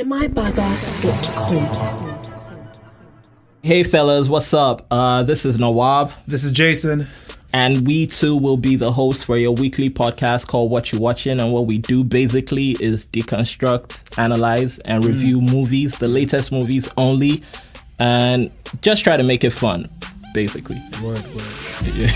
MIABAGA.COM. Hey fellas, what's up? This is Nawab. This is Jason. And we too will be the host for your weekly podcast called What You Watching. And what we do basically is deconstruct, analyze, and review movies, the latest movies only, and just try to make it fun, basically. Word. Yeah.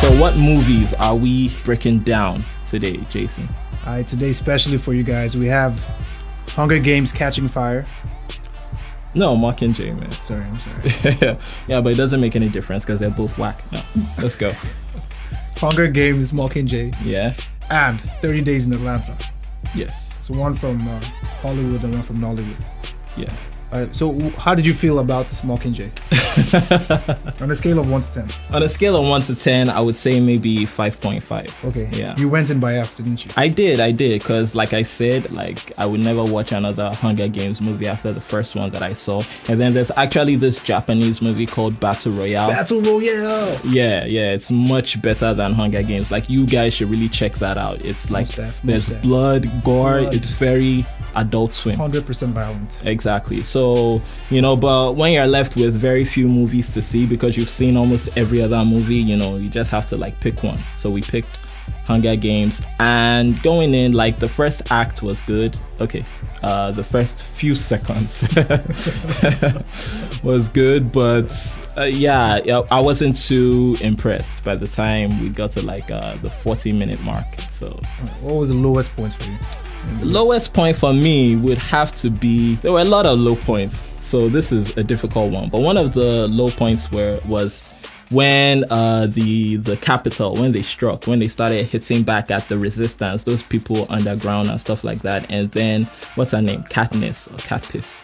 So what movies are we breaking down today, Jason? All right, today especially for you guys, we have Hunger Games Catching Fire. No, Mockingjay, man. Sorry, I'm sorry. Yeah, but it doesn't make any difference because they're both whack. No, let's go. Hunger Games Mockingjay. Yeah. And 30 Days in Atlanta. Yes. So one from Hollywood and one from Nollywood. Yeah. All right, so how did you feel about Mockingjay? On a scale of 1 to 10. On a scale of 1 to 10, I would say maybe 5.5. Okay. Yeah. You went in biased, didn't you? I did, because like I said, like I would never watch another Hunger Games movie after the first one that I saw. And then there's actually this Japanese movie called Battle Royale. Battle Royale! Yeah, it's much better than Hunger Games. Like you guys should really check that out. It's like there's blood, gore, it's very Adult Swim. 100% violent. Exactly. So, but when you're left with very few movies to see because you've seen almost every other movie, you just have to like pick one. So we picked Hunger Games, and going in, like the first act was good. Okay. The first few seconds was good, but I wasn't too impressed by the time we got to like the 40-minute mark. So what was the lowest points for you? The lowest point for me would have to be, there were a lot of low points, so this is a difficult one, but one of the low points was when the capital, when they started hitting back at the resistance, those people underground and stuff like that. And then what's her name, Katniss or Katpiss,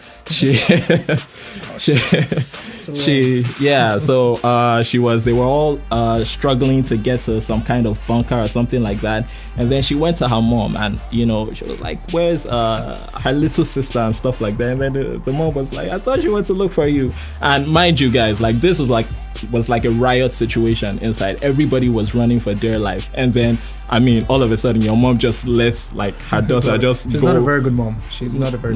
they were all struggling to get to some kind of bunker or something like that. And then she went to her mom and, she was like, where's her little sister and stuff like that. And then the mom was like, I thought she went to look for you. And mind you guys, like this was like a riot situation inside. Everybody was running for their life. And then, all of a sudden your mom just lets like her daughter just She's go. not a very good mom. She's not a very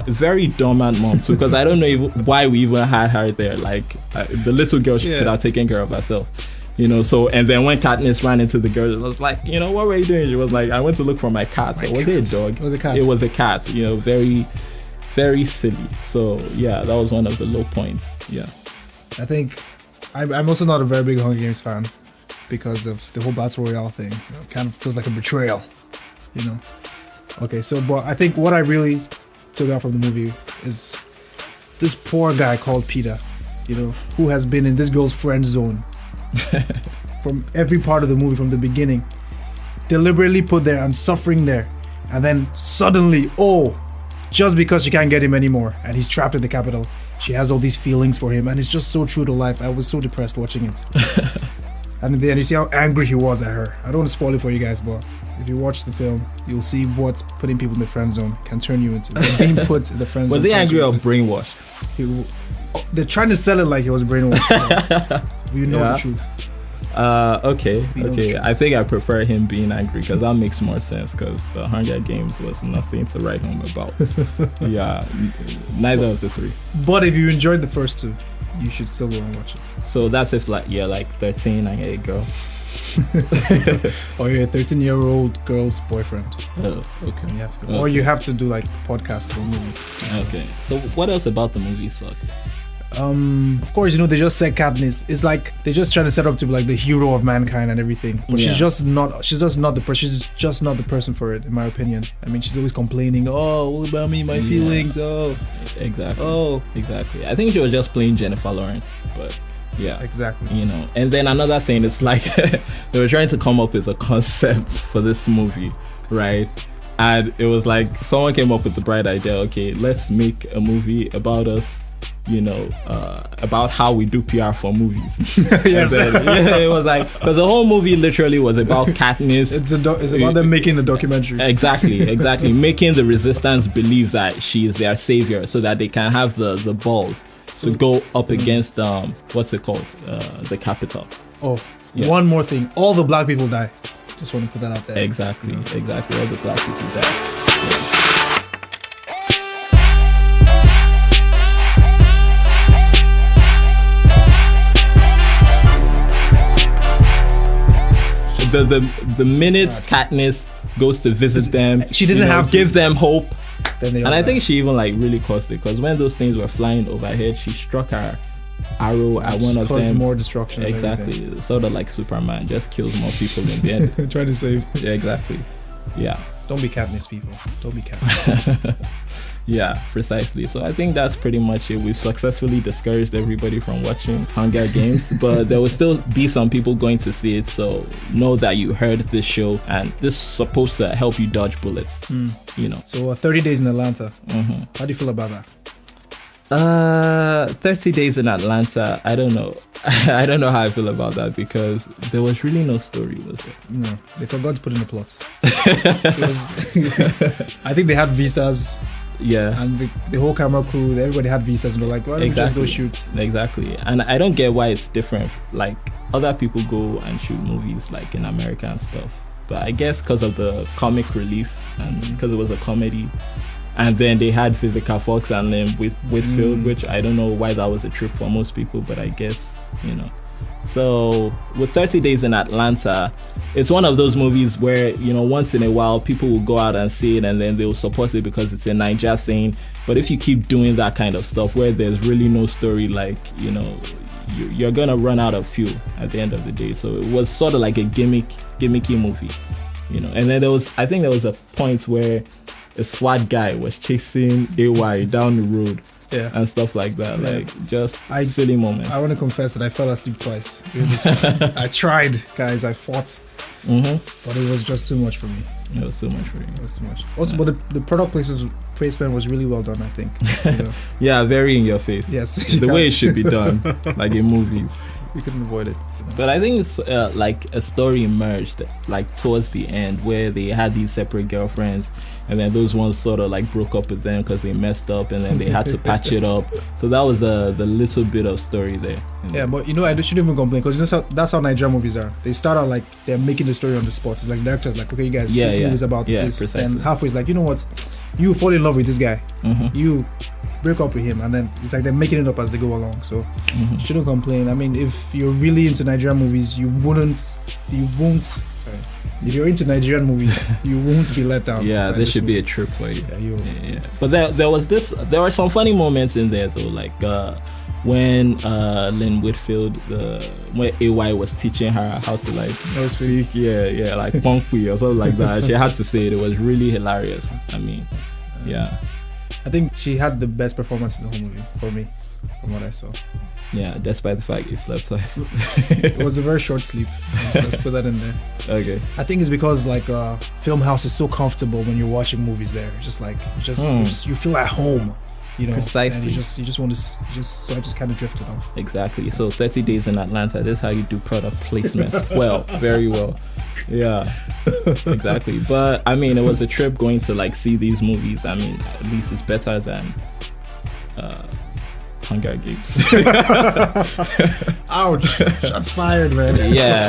very dormant mom too, because I don't know why we even had her there. Like the little girl, she could have taken care of herself. So, and then when Katniss ran into the girl, it was like, what were you doing? She was like, I went to look for my cat. So was it a dog? It was a cat. It was a cat, very, very silly. So yeah, that was one of the low points. Yeah. I think I'm also not a very big Hunger Games fan because of the whole Battle Royale thing. It kind of feels like a betrayal, Okay, so, but I think what I really took out from the movie is this poor guy called Peter, who has been in this girl's friend zone from every part of the movie from the beginning, deliberately put there and suffering there, and then suddenly, just because she can't get him anymore and he's trapped in the capital, she has all these feelings for him, and it's just so true to life. I was so depressed watching it. And then you see how angry he was at her. I don't want to spoil it for you guys, but if you watch the film, you'll see what putting people in the friend zone can turn you into. Being put in the friend zone. Was he angry or brainwashed? They're trying to sell it like he was brainwashed. You know the truth. Okay. I think I prefer him being angry because that makes more sense, because the Hunger Games was nothing to write home about. Yeah, neither of the three. But if you enjoyed the first two, you should still go and watch it. So that's if you're like 13 and you're a girl. Or you're a 13-year-old girl's boyfriend. Oh, okay. You have to go. Or you have to do like podcasts or movies. Okay. So what else about the movie sucked? Of course, they just said Katniss. It's like they're just trying to set up to be like the hero of mankind and everything. But she's just not the person for it, in my opinion. She's always complaining, what about me, my feelings, Exactly. I think she was just playing Jennifer Lawrence, but yeah. Exactly. And then another thing is like they were trying to come up with a concept for this movie, right? And it was like someone came up with the bright idea, okay, let's make a movie about us about how we do PR for movies. Yes. It was like, because the whole movie literally was about Katniss. It's about them making a documentary. Exactly. Making the resistance believe that she is their savior, so that they can have the balls to go up against what's it called, the Capitol. Oh, yeah. One more thing. All the black people die. Just want to put that out there. Exactly. All the black people die. Yeah. The minutes Katniss goes to visit them, she didn't have to give them hope. And I think she even like really caused it, because when those things were flying overhead, she struck her arrow at one of caused them. More destruction. Exactly. Sort of like Superman, just kills more people in the end. Trying to save. Yeah, exactly. Yeah. Don't be Katniss, people. Don't be Katniss. Yeah, precisely. So I think that's pretty much it. We've successfully discouraged everybody from watching Hunger Games, but there will still be some people going to see it. So know that you heard this show, and this is supposed to help you dodge bullets. So 30 days in Atlanta. Mm-hmm. How do you feel about that? 30 days in Atlanta. I don't know. I don't know how I feel about that, because there was really no story, was there? No, they forgot to put in a plot. I think they had visas. Yeah. And the whole camera crew, everybody had visas, and they're like, why don't we just go shoot? Exactly. And I don't get why it's different. Like, other people go and shoot movies like in America and stuff. But I guess because of the comic relief, and because it was a comedy. And then they had Vivica Fox and then Whitfield, which I don't know why that was a trip for most people, but I guess, So with 30 Days in Atlanta, it's one of those movies where, once in a while people will go out and see it, and then they'll support it because it's a Niger thing. But if you keep doing that kind of stuff where there's really no story, like, you're gonna run out of fuel at the end of the day. So it was sort of like a gimmicky movie, And then I think there was a point where a SWAT guy was chasing AY down the road. Yeah. And stuff like that, like just silly moments. I want to confess that I fell asleep twice during this one. I tried, guys. I fought, but it was just too much for me. It was too much for you. It was too much. Also, but the product placement was really well done, I think. Yeah, very in your face. Yes, the way it should be done, like in movies. You couldn't avoid it. But I think it's like a story emerged like towards the end, where they had these separate girlfriends, and then those ones sort of like broke up with them because they messed up, and then they had to patch it up. So that was the little bit of story there. Yeah, but I shouldn't even complain, because that's how Nigerian movies are. They start out like they're making the story on the spot. It's like the director's like, okay, you guys, this movie is about this, precisely. And halfway it's like, you know what, you fall in love with this guy, you break up with him, and then it's like they're making it up as they go along. So shouldn't complain. I mean, if you're really into Nigerian movies, if you're into Nigerian movies, you won't be let down. Yeah, this should be a trip for you. Yeah. But there were some funny moments in there though, like when Lynn Whitfield, when AY was teaching her how to like speak, like punkwi or something like that. She had to say it. It was really hilarious. I mean, yeah. I think she had the best performance in the whole movie for me, from what I saw. Yeah, despite the fact he slept twice. It was a very short sleep. Let's put that in there. Okay. I think it's because like Film House is so comfortable when you're watching movies there. You feel at home. Precisely. And you just want to so I just kind of drifted off. Exactly. So 30 Days in Atlanta, this is how you do product placement. Well, very well. Yeah, exactly. But I mean, it was a trip going to like see these movies. I mean, at least it's better than Hunger Games. Ouch! Shots fired, man. Yeah.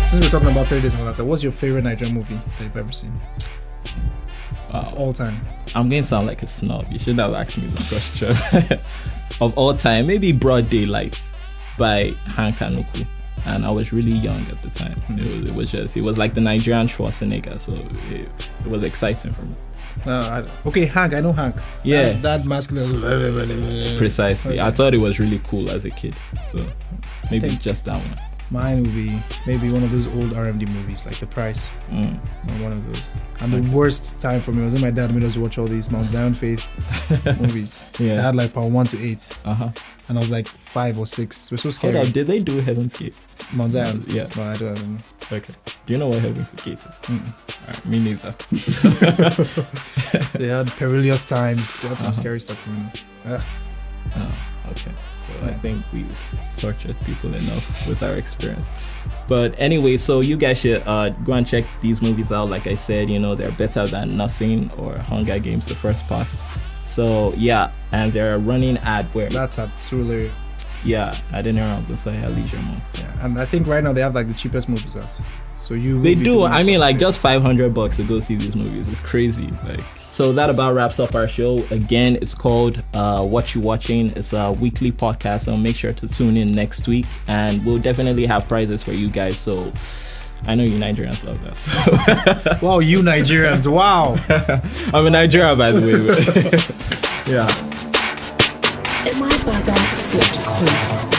Since we're talking about 30 Days in Atlanta, what's your favorite Nigerian movie that you've ever seen? Of all time. I'm going to sound like a snob. You shouldn't have asked me this question. Of all time, maybe Broad Daylight by Hank Anuku. And I was really young at the time. It was like the Nigerian Schwarzenegger, so it was exciting for me. Okay, Hank, I know Hank. Yeah. That masculine. Precisely. Okay. I thought it was really cool as a kid. So maybe just that one. Mine would be maybe one of those old RMD movies, like The Price. One of those. And the worst time for me was when my dad made us watch all these Mount Zion Faith movies. Yeah. They had like part 1 to 8. Uh-huh. And I was like 5 or 6. It was so scary. Hold up, did they do Heaven's Gate? Mount Zion? Yeah. No, I don't. Okay. Do you know what Heaven's Gate is? Alright, me neither. They had perilous times. They had some scary stuff going on. Oh, okay. So I think we've tortured people enough with our experience. But anyway, so you guys should go and check these movies out. Like I said, you know, they're Better Than Nothing or Hunger Games, the first part. So yeah, and they're running at where? That's at Surulere. Yeah, I didn't know Busaya Leisure Mall. Yeah, and I think right now they have like the cheapest movies out. So they do. I mean, like just $500 to go see these movies is crazy. Like, so that about wraps up our show. Again, it's called What You Watching. It's a weekly podcast, so make sure to tune in next week, and we'll definitely have prizes for you guys. So I know you Nigerians love that. So. Wow, you Nigerians! Wow. I'm a Nigerian, by the way. Yeah. MIABAGA.COM